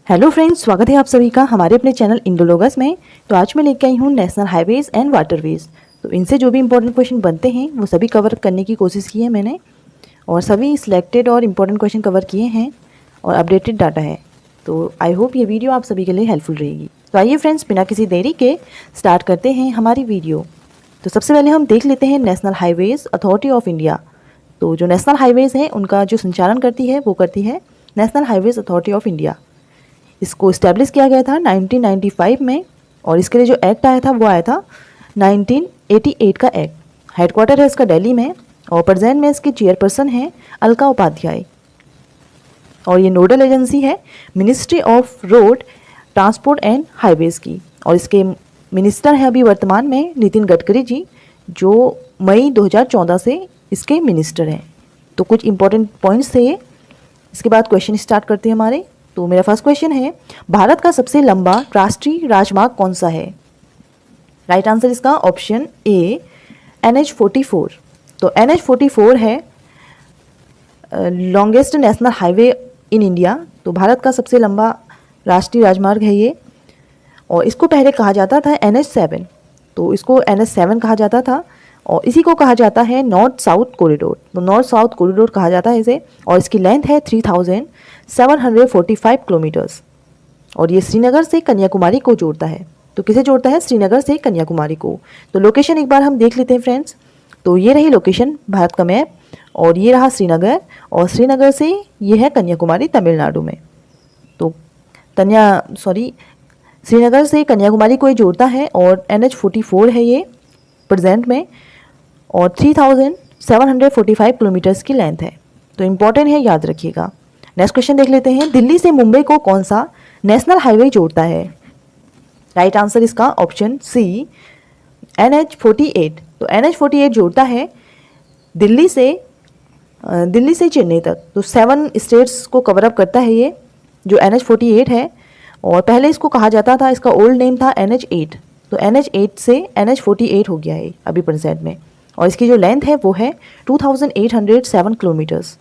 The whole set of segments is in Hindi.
हेलो फ्रेंड्स, स्वागत है आप सभी का हमारे अपने चैनल इंडोलॉगस में। तो आज मैं लेके आई हूँ नेशनल हाईवेज एंड वाटरवेज। तो इनसे जो भी इंपॉर्टेंट क्वेश्चन बनते हैं वो सभी कवर करने की कोशिश की है मैंने, और सभी सिलेक्टेड और इम्पोर्टेंट क्वेश्चन कवर किए हैं और अपडेटेड डाटा है। तो आई होप ये वीडियो आप सभी के लिए हेल्पफुल रहेगी। तो आइए फ्रेंड्स, बिना किसी देरी के स्टार्ट करते हैं हमारी वीडियो। तो सबसे पहले हम देख लेते हैं national highways authority of India. तो जो नेशनल हाईवेज हैं उनका जो संचालन करती है वो करती है national highways authority of India. इसको इस्टेब्लिश किया गया था 1995 में, और इसके लिए जो एक्ट आया था वो आया था 1988 का एक्ट। हेडक्वार्टर है इसका दिल्ली में, और प्रेजेंट में इसके चेयरपर्सन हैं अलका उपाध्याय, और ये नोडल एजेंसी है ministry of road transport and highways की। और इसके मिनिस्टर हैं अभी वर्तमान में नितिन गडकरी जी, जो मई 2014 से इसके मिनिस्टर हैं। तो कुछ इंपॉर्टेंट पॉइंट्स थे ये। इसके बाद क्वेश्चन स्टार्ट करते हैं हमारे। तो मेरा फर्स्ट क्वेश्चन है, भारत का सबसे लंबा राष्ट्रीय राजमार्ग कौन सा है? राइट आंसर इसका ऑप्शन ए NH44। तो NH44 है longest national highway in India. तो भारत का सबसे लंबा राष्ट्रीय राजमार्ग है ये, और इसको पहले कहा जाता था NH7। तो इसको NH7 कहा जाता था, और इसी को कहा जाता है नॉर्थ साउथ कॉरिडोर। तो नॉर्थ साउथ कॉरिडोर कहा जाता है इसे, और इसकी लेंथ है 3745 किलोमीटर्स, और ये श्रीनगर से कन्याकुमारी को जोड़ता है। तो किसे जोड़ता है? श्रीनगर से कन्याकुमारी को। तो लोकेशन एक बार हम देख लेते हैं फ्रेंड्स। तो ये रही लोकेशन भारत का मैप, और ये रहा श्रीनगर, और श्रीनगर से ये है कन्याकुमारी तमिलनाडु में। तो श्रीनगर से कन्याकुमारी को ये जोड़ता है, और NH44 है ये प्रेजेंट में, और 3745 किलोमीटर्स की लेंथ है। तो इम्पॉर्टेंट है, याद रखिएगा। नेक्स्ट क्वेश्चन देख लेते हैं, दिल्ली से मुंबई को कौन सा नेशनल हाईवे जोड़ता है? राइट आंसर इसका ऑप्शन सी NH48। तो NH48 जोड़ता है दिल्ली से चेन्नई तक। तो 7 स्टेट्स को कवर अप करता है ये जो NH48 है, और पहले इसको कहा जाता था, इसका ओल्ड नेम था NH8। तो NH8 से NH48 हो गया है अभी प्रेजेंट में, और इसकी जो लेंथ है वो है 2807 किलोमीटर्स।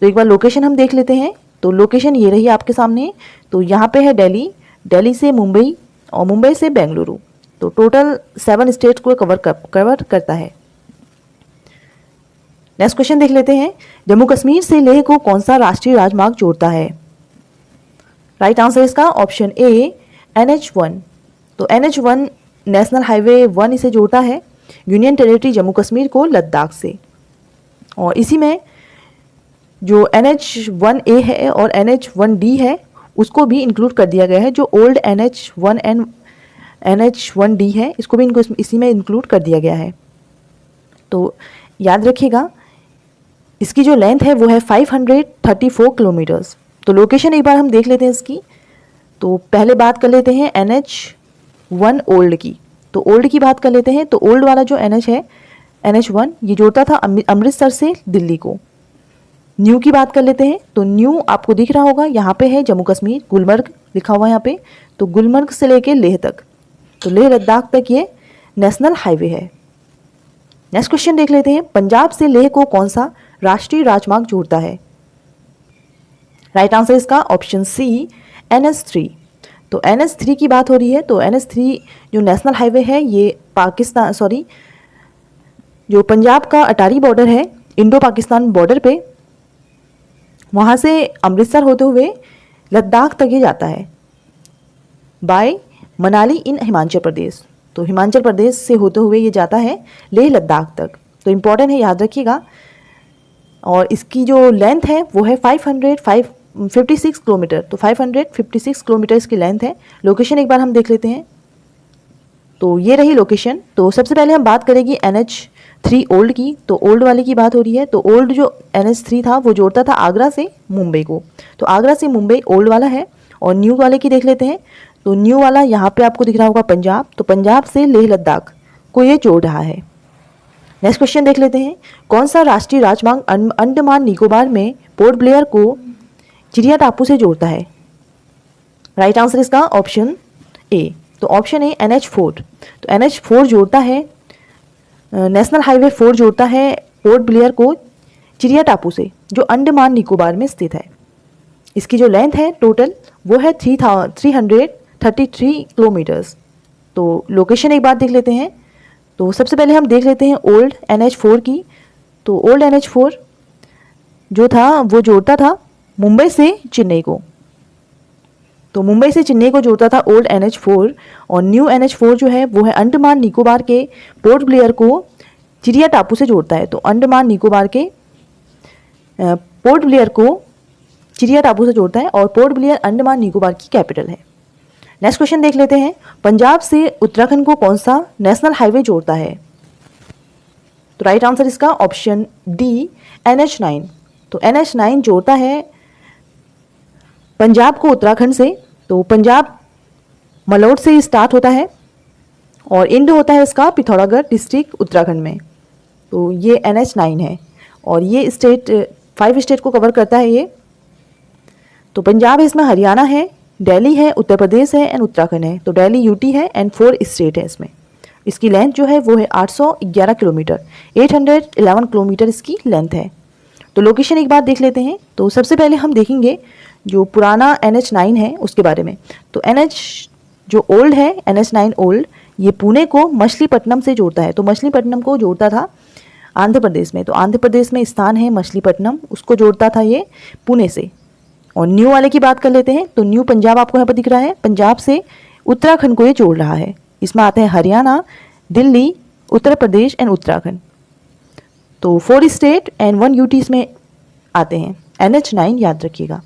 तो एक बार लोकेशन हम देख लेते हैं। तो लोकेशन ये रही आपके सामने। तो यहाँ पे है दिल्ली, दिल्ली से मुंबई, और मुंबई से बेंगलुरु। तो टोटल 7 स्टेट को कवर करता है। नेक्स्ट क्वेश्चन देख लेते हैं, जम्मू कश्मीर से लेह को कौन सा राष्ट्रीय राजमार्ग जोड़ता है? राइट आंसर इसका ऑप्शन ए NH1। तो NH1 नेशनल हाईवे 1 इसे जोड़ता है यूनियन टेरिटरी जम्मू कश्मीर को लद्दाख से। और इसी में जो NH1A है और NH1D है उसको भी इंक्लूड कर दिया गया है। जो ओल्ड NH1 एंड NH1D है इसको भी इसी में इंक्लूड कर दिया गया है। तो याद रखिएगा, इसकी जो लेंथ है वो है 534 किलोमीटर्स। तो लोकेशन एक बार हम देख लेते हैं इसकी। तो पहले बात कर लेते हैं NH1 ओल्ड की। तो ओल्ड की बात कर लेते हैं। तो ओल्ड वाला जो NH है NH1 ये जोड़ता था अमृतसर से दिल्ली को। न्यू की बात कर लेते हैं। तो न्यू आपको दिख रहा होगा, यहाँ पे है जम्मू कश्मीर, गुलमर्ग लिखा हुआ है यहाँ पे। तो गुलमर्ग से लेके लेह तक, तो लेह लद्दाख तक ये नेशनल हाईवे है। नेक्स्ट क्वेश्चन देख लेते हैं, पंजाब से लेह को कौन सा राष्ट्रीय राजमार्ग जोड़ता है? राइट आंसर इसका ऑप्शन सी NH3। तो NH3 की बात हो रही है। तो NH3 जो नेशनल हाईवे है ये जो पंजाब का अटारी बॉर्डर है इंडो पाकिस्तान बॉर्डर पे, वहाँ से अमृतसर होते हुए लद्दाख तक ये जाता है बाय मनाली इन हिमाचल प्रदेश। तो हिमाचल प्रदेश से होते हुए ये जाता है लेह लद्दाख तक। तो इम्पॉर्टेंट है, याद रखिएगा। और इसकी जो लेंथ है वो है 556 किलोमीटर। तो 556 किलोमीटर इसकी लेंथ है। लोकेशन एक बार हम देख लेते हैं। तो ये रही लोकेशन। तो सबसे पहले हम बात करेंगे NH3 ओल्ड की। तो ओल्ड वाले की बात हो रही है। तो ओल्ड जो NH3 था वो जोड़ता था आगरा से मुंबई को। तो आगरा से मुंबई ओल्ड वाला है। और न्यू वाले की देख लेते हैं। तो न्यू वाला यहाँ पे आपको दिख रहा होगा पंजाब। तो पंजाब से लेह लद्दाख को ये जोड़ रहा है। नेक्स्ट क्वेश्चन देख लेते हैं, कौन सा राष्ट्रीय राजमार्ग अंडमान निकोबार में पोर्ट ब्लेयर को चिड़िया टापू से जोड़ता है? राइट आंसर इसका ऑप्शन ए। तो ऑप्शन ए NH4। तो NH4 जोड़ता है नेशनल हाईवे 4 जोड़ता है पोर्ट ब्लेयर को चिड़िया टापू से, जो अंडमान निकोबार में स्थित है। इसकी जो लेंथ है टोटल वो है 333 किलोमीटर्स। तो लोकेशन एक बार देख लेते हैं। तो सबसे पहले हम देख लेते हैं ओल्ड NH4 की। तो ओल्ड NH4 जो था वो जोड़ता था मुंबई से चेन्नई को। तो मुंबई से चेन्नई को जोड़ता था ओल्ड NH4, और न्यू NH4 जो है वो है अंडमान निकोबार के पोर्ट ब्लेयर को चिड़िया टापू से जोड़ता है। तो अंडमान निकोबार के पोर्ट ब्लेयर को चिड़िया टापू से जोड़ता है, और पोर्ट ब्लेयर अंडमान निकोबार की कैपिटल है। नेक्स्ट क्वेश्चन देख लेते हैं, पंजाब से उत्तराखंड को कौन सा नेशनल हाईवे जोड़ता है? तो राइट आंसर इसका ऑप्शन डी NH9। तो NH9 जोड़ता है पंजाब को उत्तराखंड से। तो पंजाब मलोट से स्टार्ट होता है और एंड होता है इसका पिथौरागढ़ डिस्ट्रिक्ट उत्तराखंड में। तो ये NH9 है, और ये स्टेट 5 स्टेट को कवर करता है ये। तो पंजाब है, इसमें हरियाणा है, दिल्ली है, उत्तर प्रदेश है एंड उत्तराखंड है। तो दिल्ली यूटी है एंड 4 स्टेट है इसमें। इसकी लेंथ जो है वो है 811 किलोमीटर, 811 किलोमीटर इसकी लेंथ है। तो लोकेशन एक बार देख लेते हैं। तो सबसे पहले हम देखेंगे जो पुराना NH9 है उसके बारे में। तो NH जो ओल्ड है, NH9 ओल्ड, ये पुणे को मछलीपट्टनम से जोड़ता है। तो मछलीपट्टनम को जोड़ता था आंध्र प्रदेश में। तो आंध्र प्रदेश में स्थान है मछलीपट्टनम, उसको जोड़ता था ये पुणे से। और न्यू वाले की बात कर लेते हैं। तो न्यू पंजाब आपको यहाँ पर दिख रहा है, पंजाब से उत्तराखंड को ये जोड़ रहा है। इसमें आते हैं हरियाणा, दिल्ली, उत्तर प्रदेश एंड उत्तराखंड। तो 4 स्टेट एंड 1 यूटी इसमें आते हैं। NH9 याद रखिएगा।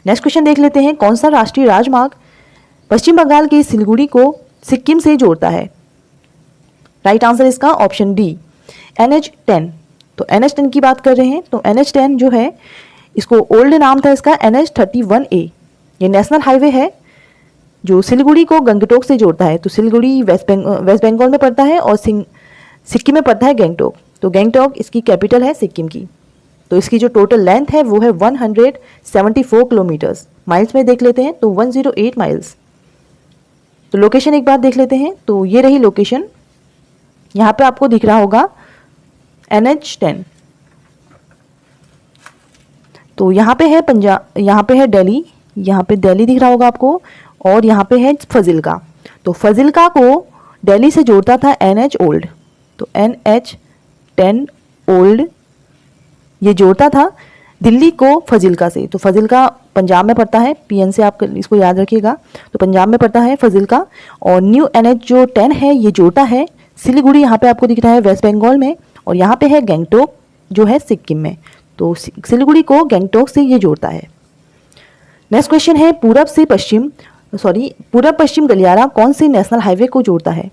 नेक्स्ट क्वेश्चन देख लेते हैं, कौन सा राष्ट्रीय राजमार्ग पश्चिम बंगाल के सिलीगुड़ी को सिक्किम से जोड़ता है? राइट आंसर इसका ऑप्शन डी NH10। तो NH10 की बात कर रहे हैं। तो NH10 जो है, इसको ओल्ड नाम था इसका NH31A। ये नेशनल हाईवे है जो सिलीगुड़ी को गंगटोक से जोड़ता है। तो सिलीगुड़ी वेस्ट बंगाल में पड़ता है और सिक्किम में पड़ता है गैंगटोक। तो गैंगटोक इसकी कैपिटल है सिक्किम की। तो इसकी जो टोटल लेंथ है वो है 174 किलोमीटर्स। माइल्स में देख लेते हैं तो 108 माइल्स। तो लोकेशन एक बार देख लेते हैं। तो ये रही लोकेशन, यहाँ पे आपको दिख रहा होगा NH10। तो यहाँ पे है पंजाब, यहाँ पे है दिल्ली, यहाँ पे दिल्ली दिख रहा होगा आपको, और यहाँ पे है फजिल्का। तो फजिल्का को दिल्ली से जोड़ता था NH ओल्ड। तो NH10 ओल्ड ये जोड़ता था दिल्ली को फजिल्का से। तो फजिल्का पंजाब में पड़ता है, PN से आप इसको याद रखिएगा। तो पंजाब में पड़ता है फजिल्का, और न्यू NH जो 10 है ये जोड़ता है सिलीगुड़ी, यहाँ पे आपको दिख रहा है वेस्ट बंगाल में, और यहाँ पे है गैंगटोक जो है सिक्किम में। तो सिलीगुड़ी को गैंगटोक से ये जोड़ता है। नेक्स्ट क्वेश्चन है, पूरब पश्चिम गलियारा कौन से नेशनल हाईवे को जोड़ता है?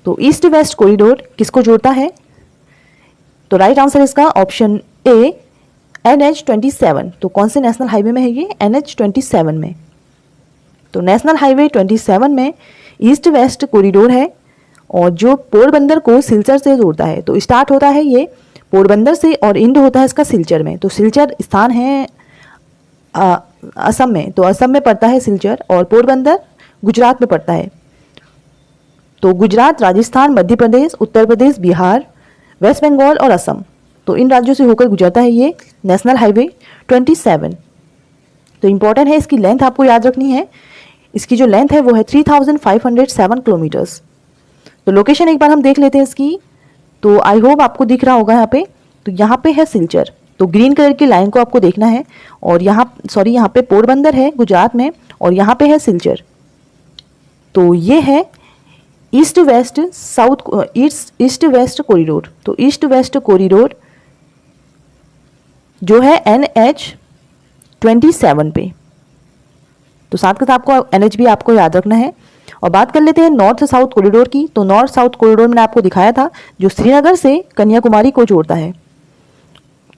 तो ईस्ट वेस्ट कॉरिडोर किसको जोड़ता है? तो राइट आंसर इसका ऑप्शन ए NH27। तो कौन से नेशनल हाईवे में है ये? NH27 में। तो नेशनल हाईवे 27 में ईस्ट वेस्ट कॉरिडोर है, और जो पोरबंदर को सिलचर से जोड़ता है। तो स्टार्ट होता है ये पोरबंदर से और एंड होता है इसका सिलचर में। तो सिलचर स्थान है असम में। तो असम में पड़ता है सिलचर, और पोरबंदर गुजरात में पड़ता है। तो गुजरात, राजस्थान, मध्य प्रदेश, उत्तर प्रदेश, बिहार, वेस्ट बंगाल और असम, तो इन राज्यों से होकर गुजरता है ये नेशनल हाईवे 27। तो इंपॉर्टेंट है, इसकी लेंथ आपको याद रखनी है। इसकी जो लेंथ है वो है 3507 किलोमीटर्स। तो लोकेशन एक बार हम देख लेते हैं इसकी। तो आई होप आपको दिख रहा होगा यहाँ पे। तो यहाँ पे है सिलचर, तो ग्रीन कलर की लाइन को आपको देखना है, और यहाँ पे पोरबंदर है गुजरात में, और यहाँ पे है सिलचर। तो ये है ईस्ट वेस्ट कॉरिडोर। तो ईस्ट वेस्ट कॉरिडोर जो है NH27 पे। तो साथ के साथ आपको NH भी आपको याद रखना है। और बात कर लेते हैं नॉर्थ साउथ कॉरिडोर की। तो नॉर्थ साउथ कॉरिडोर मैंने आपको दिखाया था, जो श्रीनगर से कन्याकुमारी को जोड़ता है।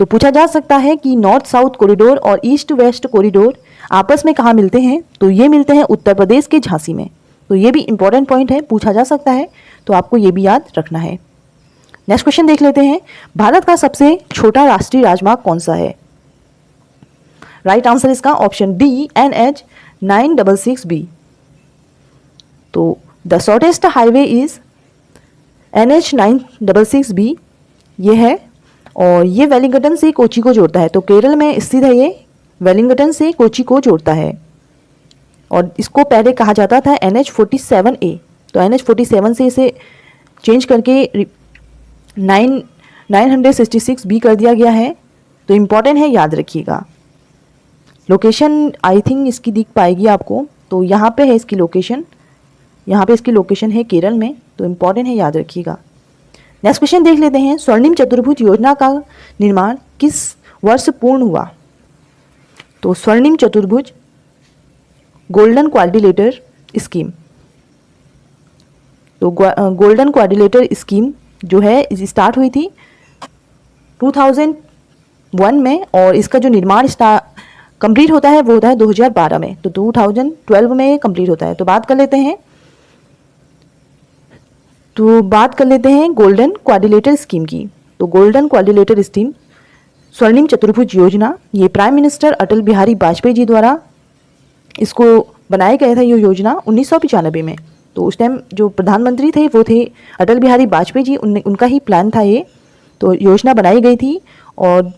तो पूछा जा सकता है कि नॉर्थ साउथ कॉरिडोर और ईस्ट वेस्ट कॉरिडोर आपस में कहाँ मिलते हैं? तो ये मिलते हैं उत्तर प्रदेश के झांसी में। तो ये भी इंपॉर्टेंट पॉइंट है, पूछा जा सकता है, तो आपको ये भी याद रखना है। नेक्स्ट क्वेश्चन देख लेते हैं, भारत का सबसे छोटा राष्ट्रीय राजमार्ग कौन सा है? राइट आंसर इसका ऑप्शन डी NH966B। तो the shortest highway is NH966B ये है, और ये वेलिंगटन से कोची को जोड़ता है। तो केरल में स्थित है ये, वेलिंगटन से कोची को जोड़ता है। और इसको पहले कहा जाता था NH47A। तो NH47 से इसे चेंज करके 966B कर दिया गया है। तो इम्पॉर्टेंट है, याद रखिएगा। लोकेशन आई थिंक इसकी दिख पाएगी आपको, तो यहाँ पे है इसकी लोकेशन, यहाँ पे इसकी लोकेशन है केरल में। तो इम्पॉर्टेंट है, याद रखिएगा। नेक्स्ट क्वेश्चन देख लेते हैं। स्वर्णिम चतुर्भुज योजना का निर्माण किस वर्ष पूर्ण हुआ? तो स्वर्णिम चतुर्भुज गोल्डन क्वाड्रिलेटर स्कीम, तो गोल्डन क्वाड्रिलेटर स्कीम जो है स्टार्ट हुई थी 2001 में, और इसका जो निर्माण कंप्लीट होता है वो होता है 2012 में। तो 2012 में कंप्लीट होता है। तो बात कर लेते हैं गोल्डन क्वाड्रिलेटर स्कीम की। तो गोल्डन क्वाड्रिलेटर स्कीम स्वर्णिम चतुर्भुज योजना, ये प्राइम मिनिस्टर अटल बिहारी वाजपेयी जी द्वारा इसको बनाया गया था, ये योजना 1995 में। तो उस टाइम जो प्रधानमंत्री थे वो थे अटल बिहारी वाजपेयी जी, उनका ही प्लान था ये। तो योजना बनाई गई थी और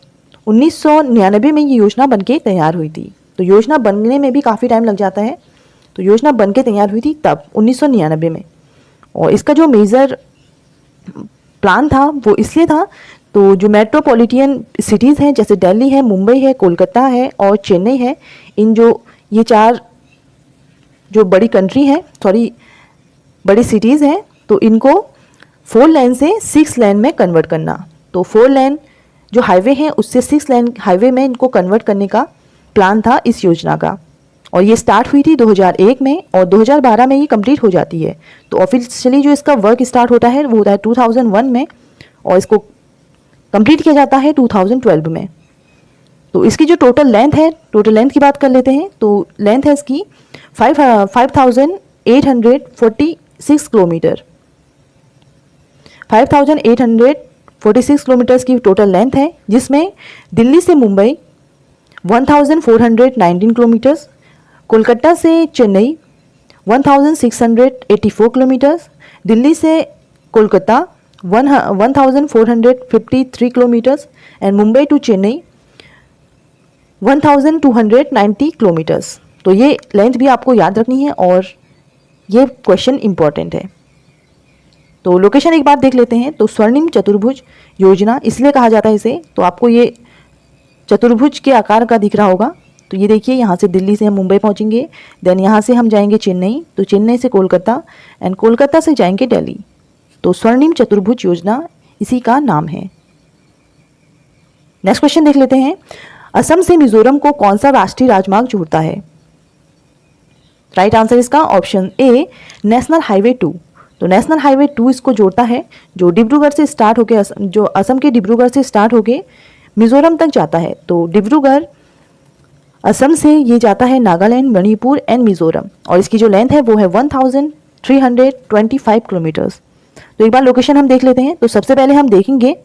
1999 में ये योजना बनके तैयार हुई थी। तो योजना बनने में भी काफ़ी टाइम लग जाता है। तो योजना बनके तैयार हुई थी तब 1999 में। और इसका जो मेजर प्लान था वो इसलिए था, तो जो मेट्रोपॉलिटन सिटीज़ हैं जैसे दिल्ली है, मुंबई है, कोलकाता है और चेन्नई है, ये चार जो बड़ी कंट्री है, बड़ी सिटीज़ हैं, तो इनको 4 लेन से 6 लेन में कन्वर्ट करना। तो 4 लेन जो हाईवे हैं उससे 6 लेन हाईवे में इनको कन्वर्ट करने का प्लान था इस योजना का। और ये स्टार्ट हुई थी 2001 में और 2012 में ये कंप्लीट हो जाती है। तो ऑफिशियली जो इसका वर्क स्टार्ट होता है वो होता है 2001 में और इसको कंप्लीट किया जाता है 2012 में। तो इसकी जो टोटल लेंथ की बात कर लेते हैं। तो लेंथ है इसकी 5846 किलोमीटर, 5846 किलोमीटर्स की टोटल लेंथ है, जिसमें दिल्ली से मुंबई 1419 किलोमीटर्स, कोलकाता से चेन्नई 1684 किलोमीटर्स, दिल्ली से Kolkata 1453 kilometres and Mumbai to Chennai 1290 kilometres. तो ये लेंथ भी आपको याद रखनी है और ये क्वेश्चन इंपॉर्टेंट है। तो लोकेशन एक बार देख लेते हैं। तो स्वर्णिम चतुर्भुज योजना इसलिए कहा जाता है इसे, तो आपको ये चतुर्भुज के आकार का दिख रहा होगा। तो ये देखिए, यहाँ से दिल्ली से हम मुंबई पहुँचेंगे, देन यहाँ से हम जाएंगे चेन्नई, तो चेन्नई से कोलकाता एंड कोलकाता से जाएंगे दिल्ली। तो स्वर्णिम चतुर्भुज योजना इसी का नाम है। नेक्स्ट क्वेश्चन देख लेते हैं। असम से मिजोरम को कौन सा राष्ट्रीय राजमार्ग जोड़ता है? राइट आंसर इसका ऑप्शन ए, नेशनल हाईवे 2। तो नेशनल हाईवे 2 इसको जोड़ता है, जो डिब्रूगढ़ से स्टार्ट होकर जो असम के डिब्रूगढ़ से स्टार्ट होकर मिजोरम तक जाता है। तो डिब्रूगढ़ असम से ये जाता है नागालैंड, मणिपुर एंड मिजोरम, और इसकी जो लेंथ है वो है 1325 किलोमीटर्स। तो एक बार लोकेशन हम देख लेते हैं। तो सबसे पहले हम देखेंगे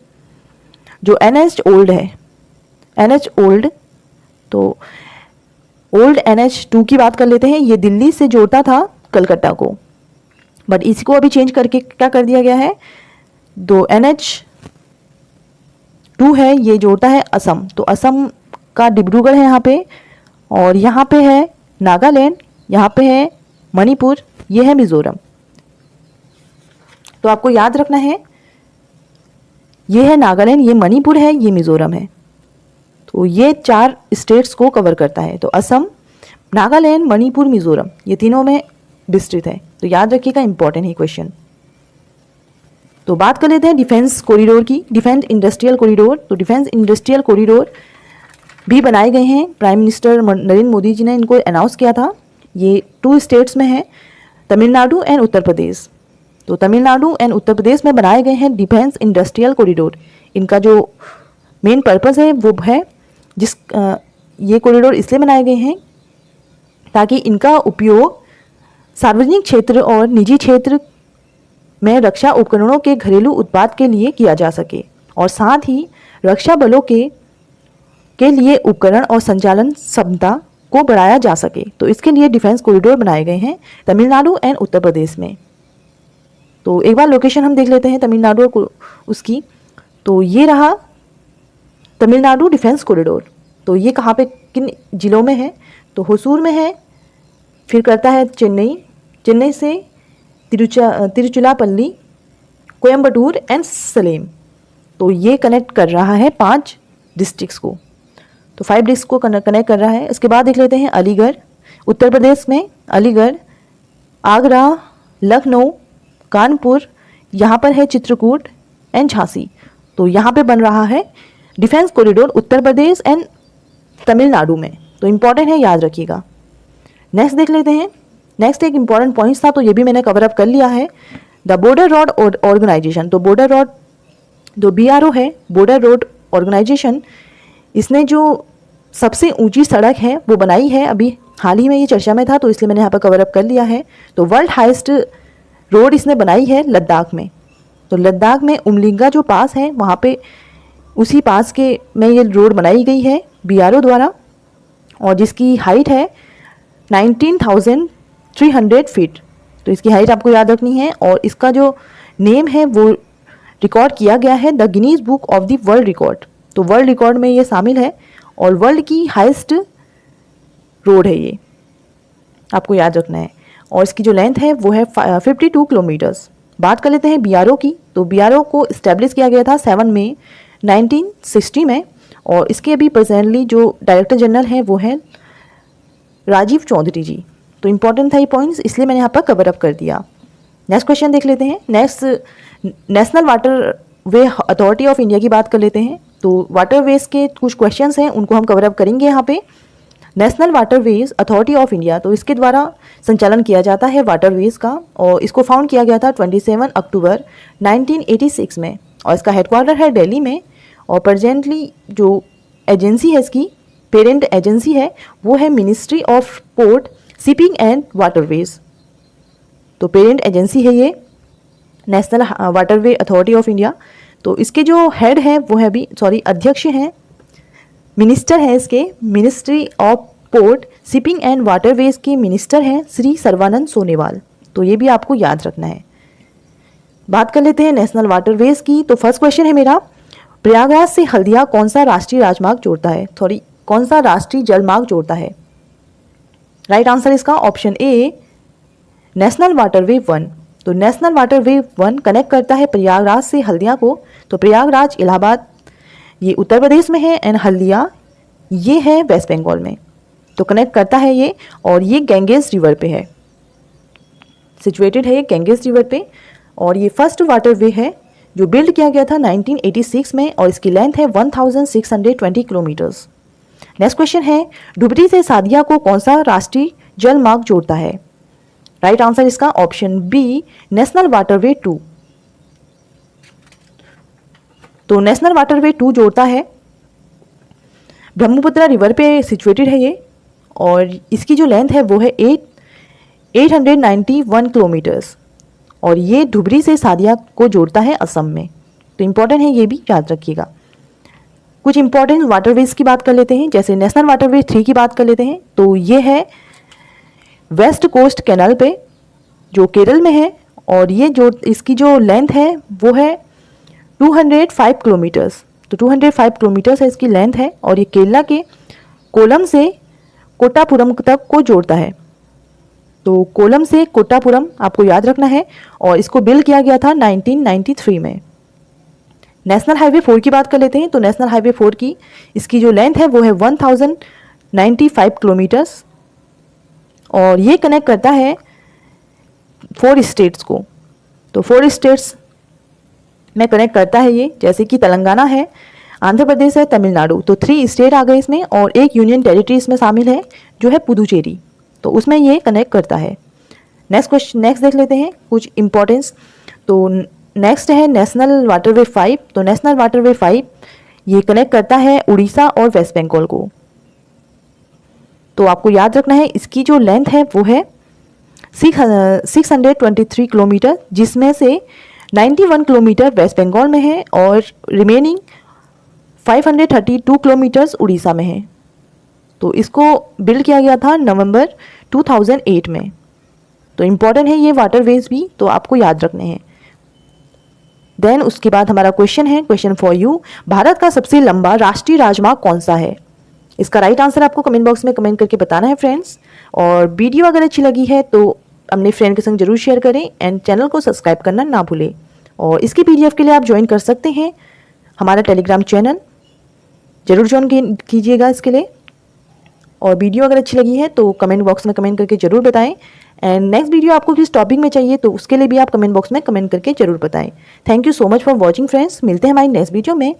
जो NH ओल्ड है, NH ओल्ड, तो ओल्ड NH2 की बात कर लेते हैं। ये दिल्ली से जोड़ता था कलकत्ता को, बट इसको अभी चेंज करके क्या कर दिया गया है, दो NH2 है ये जोड़ता है असम। तो असम का डिब्रूगढ़ है यहाँ पे, और यहाँ पे है नागालैंड, यहाँ पे है मणिपुर, ये है मिजोरम। तो आपको याद रखना है, ये है नागालैंड, ये मणिपुर है, ये मिजोरम है। तो ये 4 स्टेट्स को कवर करता है। तो असम, नागालैंड, मणिपुर, मिजोरम, ये तीनों में विस्तृत है। तो याद रखिएगा, इंपॉर्टेंट है क्वेश्चन। तो बात कर लेते हैं डिफेंस कॉरिडोर की, डिफेंस इंडस्ट्रियल कॉरिडोर। तो डिफेंस इंडस्ट्रियल कॉरिडोर भी बनाए गए हैं, प्राइम मिनिस्टर नरेंद्र मोदी जी ने इनको अनाउंस किया था। ये 2 स्टेट्स में है, तमिलनाडु एंड उत्तर प्रदेश। तो तमिलनाडु एंड उत्तर प्रदेश में बनाए गए हैं डिफेंस इंडस्ट्रियल कॉरिडोर। इनका जो मेन पर्पस है वो है ये कॉरिडोर इसलिए बनाए गए हैं ताकि इनका उपयोग सार्वजनिक क्षेत्र और निजी क्षेत्र में रक्षा उपकरणों के घरेलू उत्पाद के लिए किया जा सके, और साथ ही रक्षा बलों के लिए उपकरण और संचालन क्षमता को बढ़ाया जा सके। तो इसके लिए डिफेंस कॉरिडोर बनाए गए हैं तमिलनाडु एंड उत्तर प्रदेश में। तो एक बार लोकेशन हम देख लेते हैं तमिलनाडु उसकी। तो ये रहा तमिलनाडु डिफेंस कॉरिडोर। तो ये कहाँ पे, किन जिलों में है? तो होसूर में है, फिर करता है चेन्नई, चेन्नई से तिरुचिरापल्ली, कोयम्बटूर एंड सलेम। तो ये कनेक्ट कर रहा है 5 डिस्ट्रिक्ट्स को, तो 5 डिस्ट्रिक्ट को कनेक्ट कर रहा है। इसके बाद देख लेते हैं अलीगढ़, उत्तर प्रदेश में अलीगढ़, आगरा, लखनऊ, कानपुर, यहाँ पर है चित्रकूट एंड झांसी। तो यहाँ पे बन रहा है defence corridor Uttar Pradesh and Tamil Nadu में, तो इम्पॉर्टेंट है, याद रखिएगा। नेक्स्ट देख लेते हैं। नेक्स्ट एक इम्पॉर्टेंट पॉइंट्स था, तो ये भी मैंने कवर अप कर लिया है। द बॉर्डर रोड ऑर्गेनाइजेशन, तो बॉर्डर रोड जो BRO है, बॉर्डर रोड ऑर्गेनाइजेशन, इसने जो सबसे ऊंची सड़क है वो बनाई है, अभी हाल ही में ये चर्चा में था, तो इसलिए मैंने यहाँ पर कवर अप कर लिया है। तो वर्ल्ड हाईएस्ट रोड इसने बनाई है लद्दाख में। तो लद्दाख में उमलिंगा जो पास है वहाँ पे, उसी पास के में ये रोड बनाई गई है BRO द्वारा, और जिसकी हाइट है 19,300 फीट। तो इसकी हाइट आपको याद रखनी है, और इसका जो नेम है वो रिकॉर्ड किया गया है the Guinness book of the world record. तो वर्ल्ड रिकॉर्ड में ये शामिल है, और वर्ल्ड की हाईएस्ट रोड है ये, आपको याद रखना है। और इसकी जो लेंथ है वो है 52 किलोमीटर्स। बात कर लेते हैं BRO की। तो BRO को इस्टेब्लिश किया गया था 7 मई 1960 में, और इसके अभी प्रेजेंटली जो डायरेक्टर जनरल हैं वो हैं राजीव चौधरी जी। तो इम्पॉर्टेंट था ये पॉइंट्स, इसलिए मैंने यहाँ पर कवर अप कर दिया। नेक्स्ट क्वेश्चन देख लेते हैं। Next national water way authority of India की बात कर लेते हैं। तो वाटरवेज के कुछ क्वेश्चंस हैं, उनको हम कवर अप करेंगे यहाँ पे। National waterways authority of India, तो इसके द्वारा संचालन किया जाता है वाटरवेज का, और इसको फाउंड किया गया था 27 अक्टूबर 1986 में, और इसका हेडक्वार्टर है दिल्ली में। और प्रेजेंटली जो एजेंसी है, इसकी पेरेंट एजेंसी है, वो है ministry of port, shipping and waterways. तो पेरेंट एजेंसी है ये national waterway authority of India. तो इसके जो हेड हैं वो है अध्यक्ष हैं, मिनिस्टर हैं इसके, ministry of port, shipping and waterways के मिनिस्टर हैं श्री सर्बानंद सोनोवाल। तो ये भी आपको याद रखना है। बात कर लेते हैं नेशनल वाटरवेज की। तो फर्स्ट क्वेश्चन है मेरा, प्रयागराज से हल्दिया कौन सा राष्ट्रीय राजमार्ग जोड़ता है, कौन सा राष्ट्रीय जलमार्ग जोड़ता है? राइट आंसर इसका ऑप्शन ए, नेशनल वाटरवे 1। तो नेशनल वाटरवे 1 कनेक्ट करता है प्रयागराज से हल्दिया को। तो प्रयागराज इलाहाबाद ये उत्तर प्रदेश में है, एंड हल्दिया ये है वेस्ट बंगाल में। तो कनेक्ट करता है ये, और ये गंगेज रिवर पे है, सिचुएटेड है ये गंगेज रिवर पे। और ये फर्स्ट वाटरवे है जो बिल्ड किया गया था 1986 में, और इसकी लेंथ है 1620 किलोमीटर्स। नेक्स्ट क्वेश्चन है, डुबरी से सादिया को कौन सा राष्ट्रीय जल मार्ग जोड़ता है? राइट आंसर इसका ऑप्शन बी, नेशनल वाटरवे 2। तो नेशनल वाटरवे 2 जोड़ता है, ब्रह्मपुत्र रिवर पे सिचुएटेड है ये, और इसकी जो लेंथ है वो है 891 किलोमीटर्स, और ये धुबरी से सादिया को जोड़ता है असम में। तो इम्पॉर्टेंट है, ये भी याद रखिएगा। कुछ इंपॉर्टेंट वाटरवेज की बात कर लेते हैं, जैसे नेशनल वाटरवे 3 की बात कर लेते हैं। तो ये है वेस्ट कोस्ट कैनाल पे जो केरल में है, और ये जो इसकी जो लेंथ है वो है 205 किलोमीटर्स। तो 205 किलोमीटर्स है इसकी लेंथ है, और ये केरला के कोलम से कोट्टापुरम तक को जोड़ता है। तो कोलम से कोट्टापुरम आपको याद रखना है, और इसको बिल्ड किया गया था 1993 में। नेशनल हाईवे 4 की बात कर लेते हैं। तो नेशनल हाईवे 4 की इसकी जो लेंथ है वो है 1095 किलोमीटर्स, और ये कनेक्ट करता है 4 स्टेट्स को। तो 4 स्टेट्स में कनेक्ट करता है ये, जैसे कि तेलंगाना है, आंध्र प्रदेश है, तमिलनाडु। तो 3 स्टेट आ गए इसमें, और एक यूनियन टेरिटरी इसमें शामिल है जो है पुदुचेरी। तो उसमें ये कनेक्ट करता है। नेक्स्ट देख लेते हैं कुछ इंपॉर्टेंस। तो नेक्स्ट है नेशनल वाटरवे 5। तो नेशनल वाटरवे 5 ये कनेक्ट करता है उड़ीसा और वेस्ट बंगाल को। तो आपको याद रखना है, इसकी जो लेंथ है वो है 623 किलोमीटर, जिसमें से 91 किलोमीटर वेस्ट बंगाल में है, और रिमेनिंग 532 किलोमीटर्स उड़ीसा में है। तो इसको बिल्ड किया गया था नवंबर 2008 में। तो इम्पॉर्टेंट है ये वाटरवेज भी, तो आपको याद रखने हैं। देन उसके बाद हमारा क्वेश्चन है, क्वेश्चन फॉर यू, भारत का सबसे लंबा राष्ट्रीय राजमार्ग कौन सा है? इसका राइट आंसर आपको कमेंट बॉक्स में कमेंट करके बताना है फ्रेंड्स। और वीडियो अगर अच्छी लगी है तो अपने फ्रेंड के संग जरूर शेयर करें एंड चैनल को सब्सक्राइब करना ना भूलें। और इसकी PDF के लिए आप ज्वाइन कर सकते हैं हमारा टेलीग्राम चैनल, ज़रूर ज्वाइन कीजिएगा इसके लिए। और वीडियो अगर अच्छी लगी है तो कमेंट बॉक्स में कमेंट करके ज़रूर बताएं एंड नेक्स्ट वीडियो आपको किस टॉपिक में चाहिए तो उसके लिए भी आप कमेंट बॉक्स में कमेंट करके ज़रूर बताएं। Thank you so much for watching friends, मिलते हैं हमारी नेक्स्ट वीडियो में।